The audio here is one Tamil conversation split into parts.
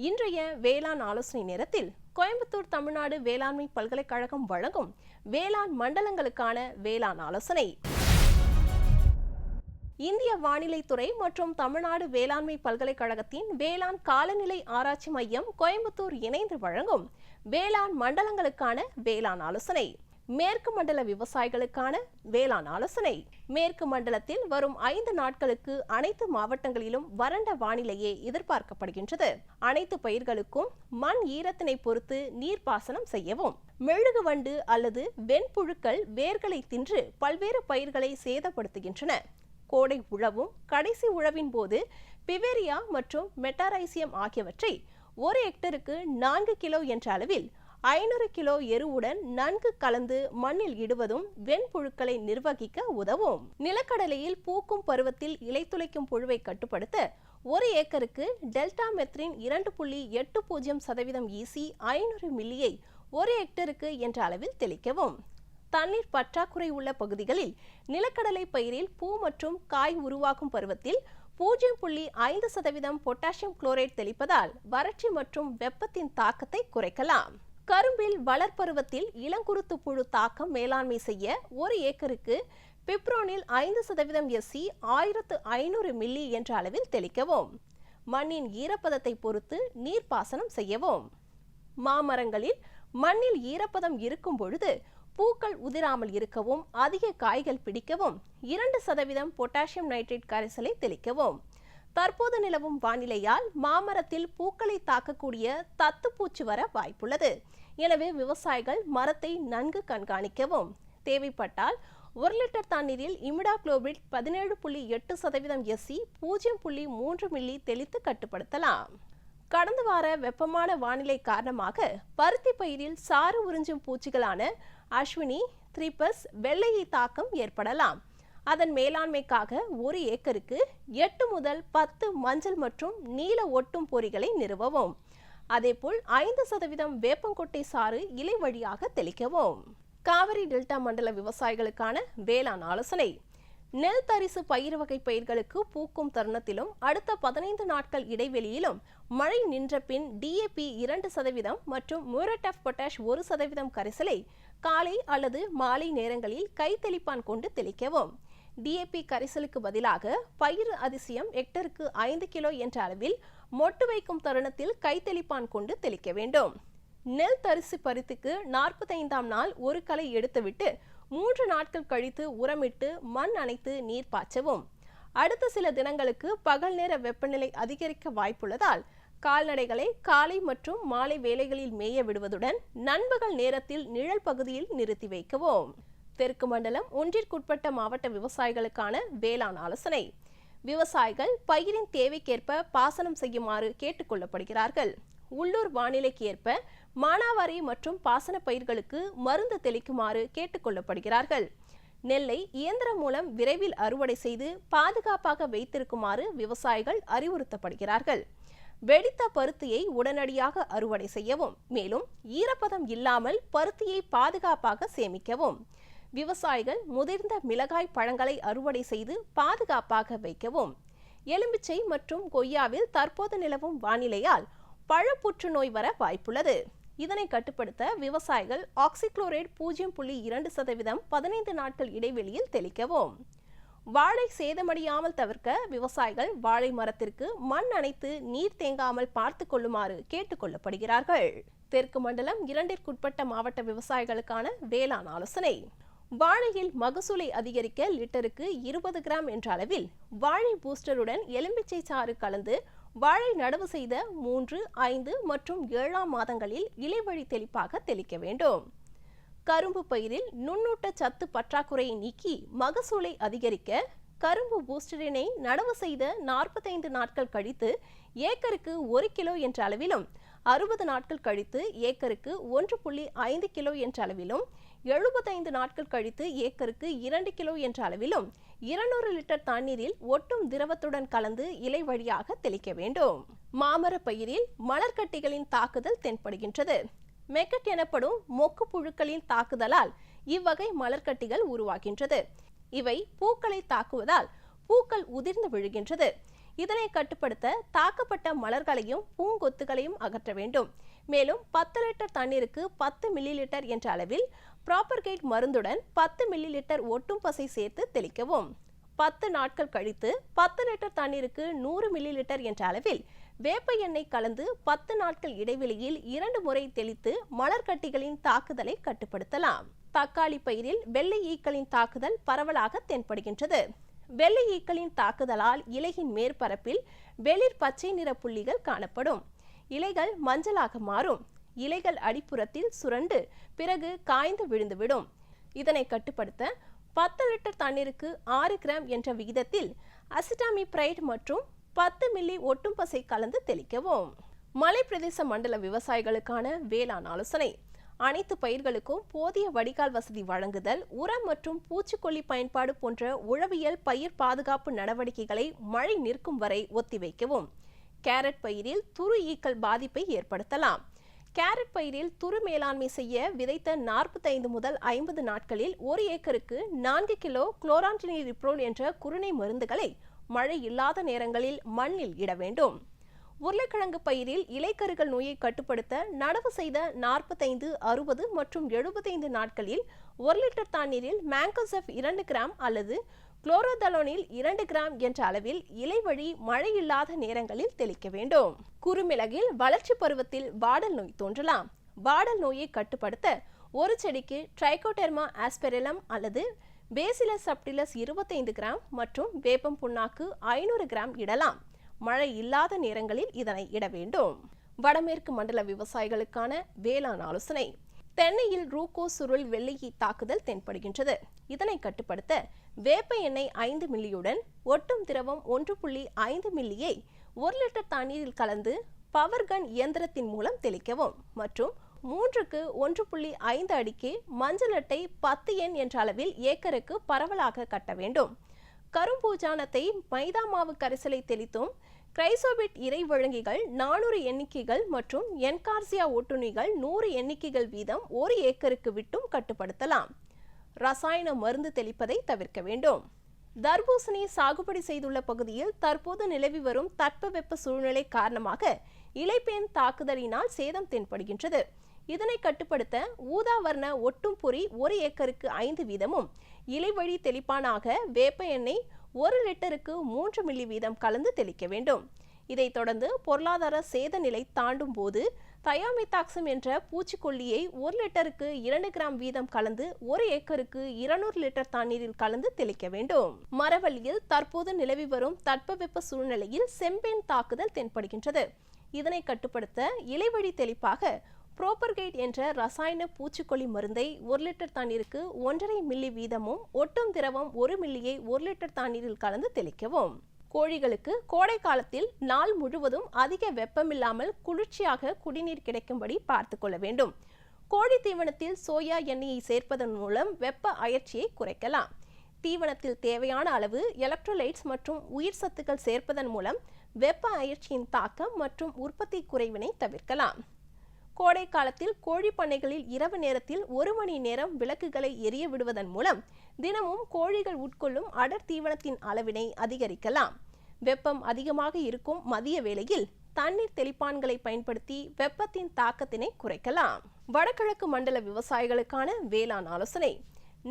இன்றைய வேளாண் ஆலோசனை நேரத்தில் கோயம்புத்தூர் தமிழ்நாடு வேளாண்மை பல்கலைக்கழகம் வழங்கும் வேளாண் மண்டலங்களுக்கான வேளாண் ஆலோசனை. இந்திய வானிலை துறை மற்றும் தமிழ்நாடு வேளாண்மை பல்கலைக்கழகத்தின் வேளாண் காலநிலை ஆராய்ச்சி மையம் கோயம்புத்தூர் இணைந்து வழங்கும் வேளாண் மண்டலங்களுக்கான வேளாண் ஆலோசனை. மேற்கு மண்டல விவசாயிகளுக்கான வேளாண் ஆலோசனை. மேற்கு மண்டலத்தில் வரும் 5 நாட்களுக்கு அனைத்து மாவட்டங்களிலும் வறண்ட வானிலையே எதிர்பார்க்கப்படுகின்றது. அனைத்து பயிர்களுக்கும் மண் ஈரத்தினை பொறுத்து நீர்ப்பாசனம் செய்யவும். மெழுகு வண்டு அல்லது வெண்புழுக்கள் வேர்களை தின்று பல்வேறு பயிர்களை சேதப்படுத்துகின்றன. கோடை உழவும் கடைசி உழவின் போது பிவேரியா மற்றும் மெட்டாரைசியம் ஆகியவற்றை 1 ஹெக்டருக்கு 4 கிலோ என்ற அளவில் 500 கிலோ எருவுடன் நன்கு கலந்து மண்ணில் இடுவதும் வெண்புழுக்களை நிர்வகிக்க உதவும். நிலக்கடலையில் பூக்கும் பருவத்தில் இலை துளைக்கும் புழுவை கட்டுப்படுத்த 1 ஏக்கருக்கு டெல்டா மெத்ரின் 2.80% ஈசி 500 மில்லியை 1 ஹெக்டருக்கு என்ற அளவில் தெளிக்கவும். தண்ணீர் பற்றாக்குறை உள்ள பகுதிகளில் நிலக்கடலை பயிரில் பூ மற்றும் காய் உருவாகும் பருவத்தில் 0.5% பொட்டாசியம் குளோரைட் தெளிப்பதால் வறட்சி மற்றும் வெப்பத்தின் தாக்கத்தை குறைக்கலாம். கரும்பில் வளர்பருவத்தில் இளங்குருத்து புழு தாக்கம் மேலாண்மை செய்ய 1 ஏக்கருக்கு பிப்ரோனில் 5% எஸ்சி 1500 மில்லி என்ற அளவில் தெளிக்கவும். மண்ணின் ஈரப்பதத்தை பொறுத்து நீர்ப்பாசனம் செய்யவும். மாமரங்களில் மண்ணில் ஈரப்பதம் இருக்கும் பொழுது பூக்கள் உதிராமல் இருக்கவும் அதிக காய்கள் பிடிக்கவும் 2% பொட்டாசியம் நைட்ரேட் கரைசலை தெளிக்கவும். தற்போது நிலவும் வானிலையால் மாமரத்தில் பூக்களை தாக்கக்கூடிய தத்துப்பூச்சி வர வாய்ப்புள்ளது. எனவே விவசாயிகள் மரத்தை நன்கு கண்காணிக்கவும். தேவைப்பட்டால் 1 லிட்டர் தண்ணீரில் இமிடாக்ளோபிரிட் 17.8% எஸ்சி 0.3 மில்லி தெளித்து கட்டுப்படுத்தலாம். கடந்த வார வெப்பமான வானிலை காரணமாக பருத்தி பயிரில் சாறு உறிஞ்சும் பூச்சிகளான அஸ்வினி, த்ரிபஸ், வெள்ளையை தாக்கம் ஏற்படலாம். அதன் மேலாண்மைக்காக 1 ஏக்கருக்கு 8 முதல் 10 மஞ்சள் மற்றும் நீல ஒட்டும் பொறிகளை நிறுவவும். அதேபோல் 5% வேப்பங்கொட்டை சாறு இலை வழியாக தெளிக்கவும். காவிரி டெல்டா மண்டல விவசாயிகளுக்கான வேளாண் ஆலோசனை. நெல் தரிசு பயிர் வகை பயிர்களுக்கு பூக்கும் தருணத்திலும் அடுத்த 15 நாட்கள் இடைவெளியிலும் மழை நின்ற பின் டிஏபி 2% மற்றும் மியூரேட் ஆஃப் பொட்டாஷ் 1% கரைசலை காலை அல்லது மாலை நேரங்களில் கைத்தெளிப்பான் கொண்டு தெளிக்கவும். டிஏபி கரைசலுக்கு பதிலாக பயிர் அதிசயம் ஹெக்டருக்கு 5 கிலோ என்ற அளவில் மொட்டு வைக்கும் தருணத்தில் கைத்தெளிப்பான் கொண்டு தெளிக்க வேண்டும். நெல் தரிசு பருத்திக்கு 45ஆம் நாள் ஒரு களை எடுத்துவிட்டு 3 நாட்கள் கழித்து உரமிட்டு மண் அணைத்து நீர் பாய்ச்சவும். அடுத்த சில தினங்களுக்கு பகல் நேர வெப்பநிலை அதிகரிக்க வாய்ப்புள்ளதால் கால்நடைகளை காலை மற்றும் மாலை வேளைகளில் மேய விடுவதுடன் நண்பகல் நேரத்தில் நிழல் பகுதியில் நிறுத்தி வைக்கவும். தெற்கு மண்டலம் ஒன்றிற்குட்பட்ட மாவட்ட விவசாயிகளுக்கான வேளாண் ஆலோசனை. விவசாயிகள் பயிரின் தேவைக்கேற்ப பாசனம் செய்யுமாறு கேட்டுக்கொள்ளப்படுகிறார்கள். உள்ளூர் வானிலைக்கு ஏற்ப மானாவாரி மற்றும் பாசன பயிர்களுக்கு மருந்து தெளிக்குமாறு கேட்டுக்கொள்ளப்படுகிறார்கள். நெல்லை இயந்திரம் மூலம் விரைவில் அறுவடை செய்து பாதுகாப்பாக வைத்திருக்குமாறு விவசாயிகள் அறிவுறுத்தப்படுகிறார்கள். வெடித்த பருத்தியை உடனடியாக அறுவடை செய்யவும். மேலும் ஈரப்பதம் இல்லாமல் பருத்தியை பாதுகாப்பாக சேமிக்கவும். விவசாயிகள் முதிர்ந்த மிளகாய் பழங்களை அறுவடை செய்து பாதுகாப்பாக வைக்கவும். எலும்பிச்சை மற்றும் கொய்யாவில் தற்போது நிலவும் வானிலையால் பழ புற்றுநோய் வர வாய்ப்புள்ளது. இதனை கட்டுப்படுத்த விவசாயிகள் ஆக்சிக்ளோரைட் 0.2% 15 நாட்கள் இடைவெளியில் தெளிக்கவும். வாழை சேதமடையாமல் தவிர்க்க விவசாயிகள் வாழை மரத்திற்கு மண் அணைத்து நீர் தேங்காமல் பார்த்து கொள்ளுமாறு கேட்டுக்கொள்ளப்படுகிறார்கள். தெற்கு மண்டலம் 2ற்குட்பட்ட மாவட்ட விவசாயிகளுக்கான வேளாண் ஆலோசனை. வாழையில் மகசூலை அதிகரிக்க லிட்டருக்கு 20 கிராம் என்ற அளவில் வாழை பூஸ்டருடன் எலும்பிச்சை சாறு கலந்து வாழை நடவு செய்த 3, 5 மற்றும் 7ஆம் மாதங்களில் இலைவழி தெளிப்பாக தெளிக்க வேண்டும். கரும்பு பயிரில் நுண்ணூட்ட சத்து பற்றாக்குறையை நீக்கி மகசூலை அதிகரிக்க கரும்பு பூஸ்டரினை நடவு செய்த 45 நாட்கள் கழித்து ஏக்கருக்கு 1 கிலோ என்ற அளவிலும் 60 நாட்கள் கழித்து ஏக்கருக்கு 1.5 கிலோ என்ற அளவிலும் 75 நாட்கள் கழித்து ஏக்கருக்கு 2 கிலோ என்ற அளவிலும் 200 லிட்டர் தண்ணீரில் ஒட்டும் திரவத்துடன் கலந்து இலை வழியாக தெளிக்க வேண்டும். மாமர பயிரில் மலர்கட்டிகளின் தாக்குதல் தென்படுகின்றது. மெக்கட் எனப்படும் மொக்கு புழுக்களின் தாக்குதலால் இவ்வகை மலர்கட்டிகள் உருவாகின்றது. இவை பூக்களை தாக்குவதால் பூக்கள் உதிர்ந்து விழுகின்றது. இதனை கட்டுப்படுத்த தாக்கப்பட்ட மலர்களையும் பூங்கொத்துகளையும் அகற்ற வேண்டும். மேலும் 10 லிட்டர் தண்ணீருக்கு 10 மில்லி லிட்டர் என்ற அளவில் ப்ராப்பர்கேட் மருந்துடன் 10 மில்லி லிட்டர் ஒட்டும் பசை சேர்த்து தெளிக்கவும். 10 நாட்கள் கழித்து 10 லிட்டர் தண்ணீருக்கு 100 மில்லி லிட்டர் என்ற அளவில் வேப்ப எண்ணெய் கலந்து 10 நாட்கள் இடைவெளியில் 2 முறை தெளித்து மலர்கட்டிகளின் தாக்குதலை கட்டுப்படுத்தலாம். தக்காளி பயிரில் வெள்ளை ஈக்களின் தாக்குதல் பரவலாக தென்படுகின்றது. வெள்ளை ஈக்களின் தாக்குதலால் இலையின் மேற்பரப்பில் வெளிர் பச்சை நிற புள்ளிகள் காணப்படும். இலைகள் மஞ்சளாக மாறும். இலைகள் அடிப்புறத்தில் சுரண்டு பிறகு காய்ந்து விழுந்துவிடும். இதனை கட்டுப்படுத்த 10 லிட்டர் தண்ணீருக்கு 6 கிராம் என்ற விகிதத்தில் அசிட்டாமிப்ரைட் மற்றும் 10 மில்லி ஒட்டும் பசை கலந்து தெளிக்கவும். மலை பிரதேச மண்டல விவசாயிகளுக்கான வேளாண் ஆலோசனை. அனைத்து பயிர்களுக்கும் போதிய வடிகால் வசதி வழங்குதல், உரம் மற்றும் பூச்சிக்கொல்லி பயன்பாடு போன்ற உழவியல் பயிர் பாதுகாப்பு நடவடிக்கைகளை மழை நிற்கும் வரை ஒத்திவைக்கவும். கேரட் பயிரில் துரு ஈக்கள் பாதிப்பை ஏற்படுத்தலாம். கேரட் பயிரில் துரு மேலாண்மை செய்ய விதைத்த 45 முதல் 50 நாட்களில் 1 ஏக்கருக்கு 4 கிலோ குளோரான்டினிரிப்ரோல் என்ற குருணை மருந்துகளை மழை இல்லாத நேரங்களில் மண்ணில் இட வேண்டும். உருளைக்கிழங்கு பயிரில் இலைக்கருகள் நோயை கட்டுப்படுத்த நடவு செய்த 45, 60 மற்றும் 75 நாட்களில் 1 லிட்டர் தண்ணீரில் மேங்கோசெப் 2 கிராம் அல்லது குளோரோதலோனில் 2 கிராம் என்ற அளவில் இலை வழி மழை இல்லாத நேரங்களில் தெளிக்க வேண்டும். குறுமிளகில் வளர்ச்சி பருவத்தில் வாடல் நோய் தோன்றலாம். வாடல் நோயை கட்டுப்படுத்த ஒரு செடிக்கு ட்ரைகோடெர்மா ஆஸ்பெரிலம் அல்லது பேசிலஸ் சப்டிலஸ் 25 கிராம் மற்றும் வேப்பம் புண்ணாக்கு 500 கிராம் இடலாம். மழை இல்லாத நேரங்களில் இதனை இட வேண்டும். வடமேற்கு மண்டல விவசாயிகளுக்கான வேளாண் ஆலோசனை. தென்னையில் ரூகோ சுருள் வெள்ளையி தாக்குதல் தென்படுகின்றது. இதனை கட்டுப்படுத்த வேப்ப எண்ணெய் 5 மில்லியுடன் ஒட்டும் திரவம் 1.5 மில்லியை 1 லிட்டர் தண்ணீரில் கலந்து பவர்கன் இயந்திரத்தின் மூலம் தெளிக்கவும் மற்றும் 3க்கு 1.5 அடிக்கு மஞ்சள் அட்டை 10 எண் என்ற அளவில் ஏக்கருக்கு பரவலாக கட்ட வேண்டும். கரும்பூஜானத்தை மைதா மாவு கரைசலை தெளித்தும் கிரைசோபிட் இறை வழங்கிகள் 400 எண்ணிக்கைகள் மற்றும் என்கார்சியா ஒட்டுண்ணிகள் 100 எண்ணிக்கைகள் வீதம் 1 ஏக்கருக்கு விட்டும் கட்டுப்படுத்தலாம். ரசாயன மருந்து தெளிப்பதை தவிர்க்க வேண்டும். தர்பூசணி சாகுபடி செய்துள்ள பகுதியில் தற்போது நிலவி வரும் தட்பவெப்ப சூழ்நிலை காரணமாக இலைப்பேன் தாக்குதலினால் சேதம் தென்படுகின்றது. இதனை கட்டுப்படுத்த ஊதாவர்ண ஒட்டும் பொறி 1 ஏக்கருக்கு 5 வீதமும், இலைவழி தெளிப்பானாக வேப்ப எண்ணெய் 1 லிட்டருக்கு 3 மில்லி வீதம் கலந்து தெளிக்க வேண்டும். இதைத் தொடர்ந்து பொருளாதார சேத நிலை தாண்டும் போது தயாமித்தாக்சம் என்ற பூச்சிக்கொல்லியை 1 லிட்டருக்கு 2 கிராம் வீதம் கலந்து 1 ஏக்கருக்கு 200 லிட்டர் தண்ணீரில் கலந்து தெளிக்க வேண்டும். மரவள்ளியில் தற்போது நிலவி வரும் தட்பவெப்ப சூழ்நிலையில் செம்பேன் தாக்குதல் தென்படுகின்றது. இதனை கட்டுப்படுத்த இலைவழி தெளிப்பாக ப்ரோப்பர்கேட் என்ற ரசாயன பூச்சிக்கொல்லி மருந்தை 1 லிட்டர் தண்ணீருக்கு 1.5 மில்லி வீதமும் ஒட்டும் திரவம் 1 மில்லியை 1 லிட்டர் தண்ணீரில் கலந்து தெளிக்கவும். கோழிகளுக்கு கோடை காலத்தில் நாள் முழுவதும் அதிக வெப்பமில்லாமல் குளிர்ச்சியாக குடிநீர் கிடைக்கும்படி பார்த்து கொள்ள வேண்டும். கோழி தீவனத்தில் சோயா எண்ணெயை சேர்ப்பதன் மூலம் வெப்ப அயற்சியை குறைக்கலாம். தீவனத்தில் தேவையான அளவு எலக்ட்ரோலைட்ஸ் மற்றும் உயிர் சத்துக்கள் சேர்ப்பதன் மூலம் வெப்ப அயற்சியின் தாக்கம் மற்றும் உற்பத்தி குறைவினை தவிர்க்கலாம். கோடை காலத்தில் கோழி பண்ணைகளில் இரவு நேரத்தில் 1 மணி நேரம் விளக்குகளை எரிய விடுவதன் மூலம் தினமும் கோழிகள் உட்கொள்ளும் அடர் தீவனத்தின் அளவினை அதிகரிக்கலாம். வெப்பம் அதிகமாக இருக்கும் மதிய வேளையில் தண்ணீர் தெளிப்பான்களை பயன்படுத்தி வெப்பத்தின் தாக்கத்தினை குறைக்கலாம். வடகிழக்கு மண்டல விவசாயிகளுக்கான வேளாண் ஆலோசனை.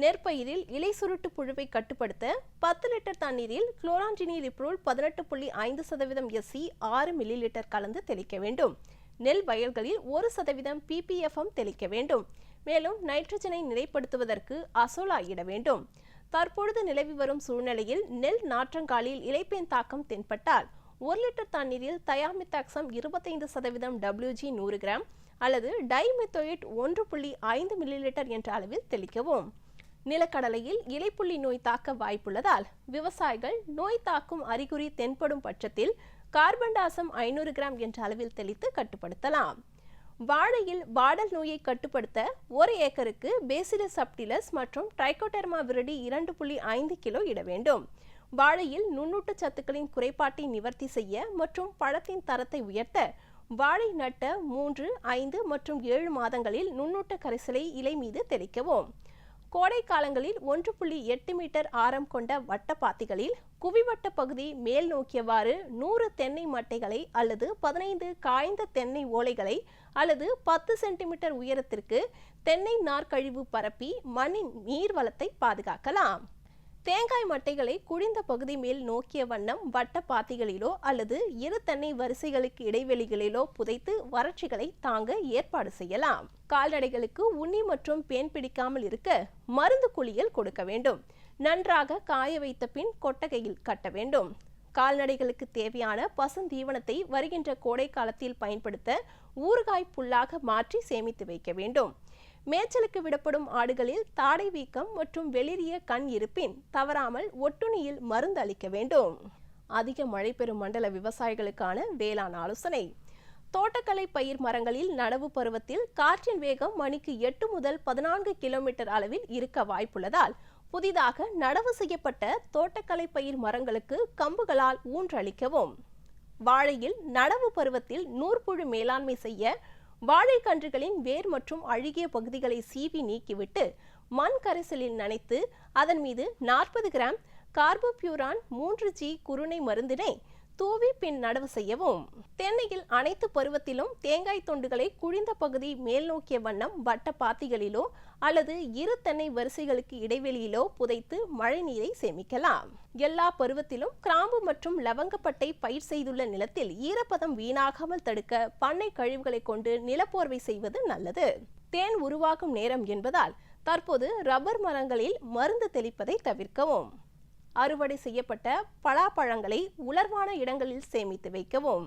நெற்பயிரில் இலை சுருட்டு புழுவை கட்டுப்படுத்த 10 லிட்டர் தண்ணீரில் குளோரான்டினிரிப்ரோல் 18.5% SC 6 மில்லி லிட்டர் கலந்து தெளிக்க வேண்டும். நெல் வயல்களில் 1% PPFM தெளிக்க வேண்டும். மேலும் நைட்ரஜனை நிலைப்படுத்துவதற்கு அசோலா இட வேண்டும். தற்பொழுது நிலவி வரும் சூழ்நிலையில் நெல் நாற்றங்காலில் இலைப்பேன் தாக்கம் தென்பட்டால் 1 லிட்டர் தண்ணீரில் தயாமித்தாக்சம் 25% WG 100 கிராம் அல்லது டைமெத்தோயேட் 1.5 மில்லி லிட்டர் என்ற அளவில் தெளிக்கவும். நிலக்கடலையில் இலைப்புள்ளி நோய் தாக்க வாய்ப்புள்ளதால் விவசாயிகள் நோய் தாக்கும் அறிகுறி தென்படும் பட்சத்தில் கார்பன்டாசம் 500 கிராம் என்ற அளவில் தெளித்து கட்டுப்படுத்தலாம். வாழையில் வாடல் நோயை கட்டுப்படுத்த 1 ஏக்கருக்கு பேசிலஸ் சப்டிலஸ் மற்றும் ட்ரைகோடெர்மா விரிடி 2.5 கிலோ இட வேண்டும். வாழையில் நுண்ணூட்ட சத்துக்களின் குறைபாட்டை நிவர்த்தி செய்ய மற்றும் பழத்தின் தரத்தை உயர்த்த வாழை நட்ட 3, 5 மற்றும் 7 மாதங்களில் நுண்ணூட்ட கரைசலை இலை மீது தெளிக்கவும். கோடை காலங்களில் 1.8 மீட்டர் ஆரம் கொண்ட வட்டப்பாத்திகளில் குவிவட்ட பகுதி மேல் நோக்கியவாறு 100 தென்னை மட்டைகளை அல்லது 15 காய்ந்த தென்னை ஓலைகளை அல்லது 10 சென்டிமீட்டர் உயரத்திற்கு தென்னை நார்க்கழிவு பரப்பி மண்ணின் நீர் வளத்தை பாதுகாக்கலாம். தேங்காய் மட்டைகளை குழிந்த பகுதி மேல் நோக்கிய வண்ணம் வட்ட பாத்திகளிலோ அல்லது இரு தென்னை வரிசைகளுக்கு இடைவெளிகளிலோ புதைத்து வறட்சிகளை தாங்க ஏற்பாடு செய்யலாம். கால்நடைகளுக்கு உண்ணி மற்றும் பேன் பிடிக்காமல் இருக்க மருந்து குளியல் கொடுக்க வேண்டும். நன்றாக காய வைத்த பின் கொட்டகையில் கட்ட வேண்டும். கால்நடைகளுக்கு தேவையான பசுந்தீவனத்தை வருகின்ற கோடை காலத்தில் பயன்படுத்த ஊறுகாய் புல்லாக மாற்றி சேமித்து வைக்க வேண்டும். மேய்ச்சலுக்கு விடப்படும் ஆடுகளில் தாடை வீக்கம் மற்றும் வெளிரிய கண் இருப்பின் தவறாமல் ஒட்டுண்ணியில் மருந்து அளிக்க வேண்டும். அதிக மழை பெறும் மண்டல விவசாயிகளுக்கான வேளாண் ஆலோசனை. தோட்டக்கலை பயிர் மரங்களில் நடவு பருவத்தில் காற்றின் வேகம் மணிக்கு 8 முதல் 14 கிலோமீட்டர் அளவில் இருக்க வாய்ப்புள்ளதால் புதிதாக நடவு செய்யப்பட்ட தோட்டக்கலை பயிர் மரங்களுக்கு கம்புகளால் ஊன்றளிக்கவும். வாழையில் நடவு பருவத்தில் நூற்புழு மேலாண்மை செய்ய வாழைக்கன்றுகளின் வேர் மற்றும் அழுகிய பகுதிகளை சீவி நீக்கிவிட்டு மண் கரைசலில் நனைத்து அதன் மீது 40 கிராம் கார்போபியூரான் 3G குருணை மருந்தினை தூவி பின் நடவு செய்யவும். தென்னையில் அனைத்து பருவத்திலும் தேங்காய் தொண்டுகளை குழிந்த பகுதி மேல் நோக்கிய வண்ணம் வட்ட பாத்திகளிலோ அல்லது இரு தென்னை வரிசைகளுக்கு இடைவெளியிலோ புதைத்து மழை நீரை சேமிக்கலாம். எல்லா பருவத்திலும் கிராம்பு மற்றும் லவங்கப்பட்டை பயிர் செய்துள்ள நிலத்தில் ஈரப்பதம் வீணாகாமல் தடுக்க பண்ணை கழிவுகளை கொண்டு நிலப்போர்வை செய்வது நல்லது. தேன் உருவாகும் நேரம் என்பதால் தற்போது ரப்பர் மரங்களில் மருந்து தெளிப்பதை தவிர்க்கவும். அறுவடை செய்யப்பட்ட பலாப்பழங்களை உலர்வான இடங்களில் சேமித்து வைக்கவும்.